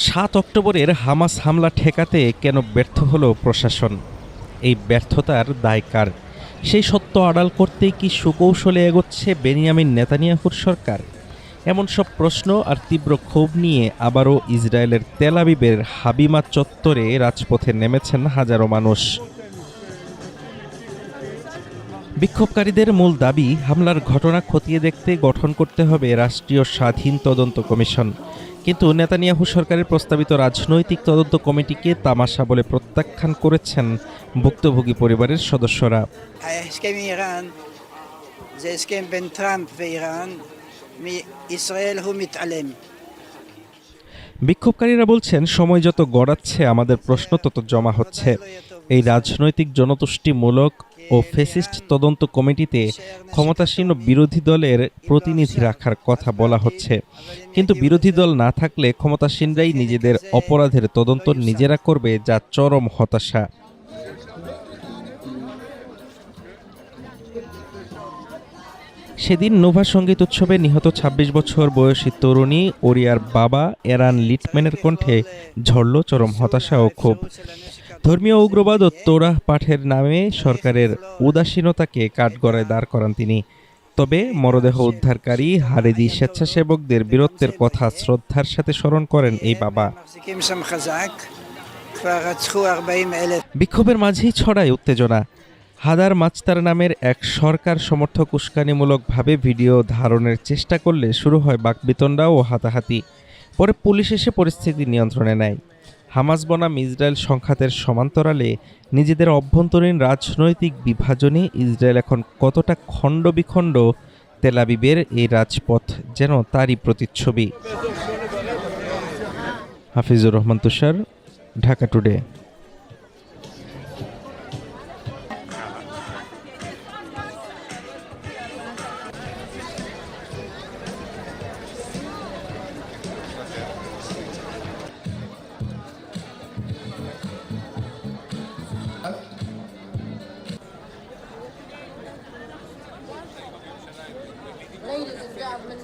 ৭ অক্টোবরের হামাস হামলা ঠেকাতে কেন ব্যর্থ হলো প্রশাসন? এই ব্যর্থতার দায় কার? সেই সত্য আড়াল করতেই কি সুকৌশলে এগোচ্ছে বেনিয়ামিন নেতানিয়াহুর সরকার? এমন সব প্রশ্ন আর তীব্র ক্ষোভ নিয়ে আবারও ইসরায়েলের তেল আবিবের হাবিমা চত্বরে রাজপথে নেমেছেন হাজারো মানুষ। বিক্ষোভকারীদের মূল দাবি, হামলার ঘটনা খতিয়ে দেখতে গঠন করতে হবে রাষ্ট্রীয় স্বাধীন তদন্ত কমিশন। কিন্তু নেতানিয়াহু সরকারের প্রস্তাবিত রাজনৈতিক তদন্ত কমিটিকে তামাশা বলে প্রত্যাখ্যান করেছেন ভুক্তভোগী পরিবারের সদস্যরা। הסכם איראן זה הסכם בין טראמפ ואיראן, מישראל הוא מתעלם. বিক্ষোভকারীরা বলছেন, সময় যত গড়াচ্ছে আমাদের প্রশ্ন তত জমা হচ্ছে। এই রাজনৈতিক জনতুষ্টিমূলক ও ফেসিস্ট তদন্ত কমিটিতে ক্ষমতাসীন ও বিরোধী দলের প্রতিনিধি রাখার কথা বলা হচ্ছে, কিন্তু বিরোধী দল না থাকলে ক্ষমতাসীনরাই নিজেদের অপরাধের তদন্ত নিজেরা করবে, যা চরম হতাশা। সেদিন নোভা সঙ্গীত উৎসবে নিহত ২৬ বছর বয়সী তরুণী ওরিয়ার বাবা এরান লিটম্যানের কণ্ঠে ঝরল চরম হতাশা ও ক্ষোভ। ধর্মীয় উগ্রবাদ ও তোরাহ পাঠের নামে সরকারের উদাসীনতাকে কাঠগড়ায় দাঁড় করান তিনি। তবে মরদেহ উদ্ধারকারী হারেদি স্বেচ্ছাসেবকদের বীরত্বের কথা শ্রদ্ধার সাথে স্মরণ করেন এই বাবা। বিক্ষোভের মাঝেই ছড়ায় উত্তেজনা। হাদার মাচতার নামের এক সরকার সমর্থক উস্কানিমূলকভাবে ভিডিও ধারণের চেষ্টা করলে শুরু হয় বাকবিতণ্ডা ও হাতাহাতি। পরে পুলিশ এসে পরিস্থিতি নিয়ন্ত্রণে নেয়। হামাস বনাম ইসরায়েল সংঘাতের সমান্তরালে নিজেদের অভ্যন্তরীণ রাজনৈতিক বিভাজনে ইসরায়েল এখন কতটা খণ্ডবিখণ্ড, তেল আবিবের এই রাজপথ যেন তারই প্রতিচ্ছবি। Hafizur Rahman Tushar, Dhaka today. Ladies and gentlemen,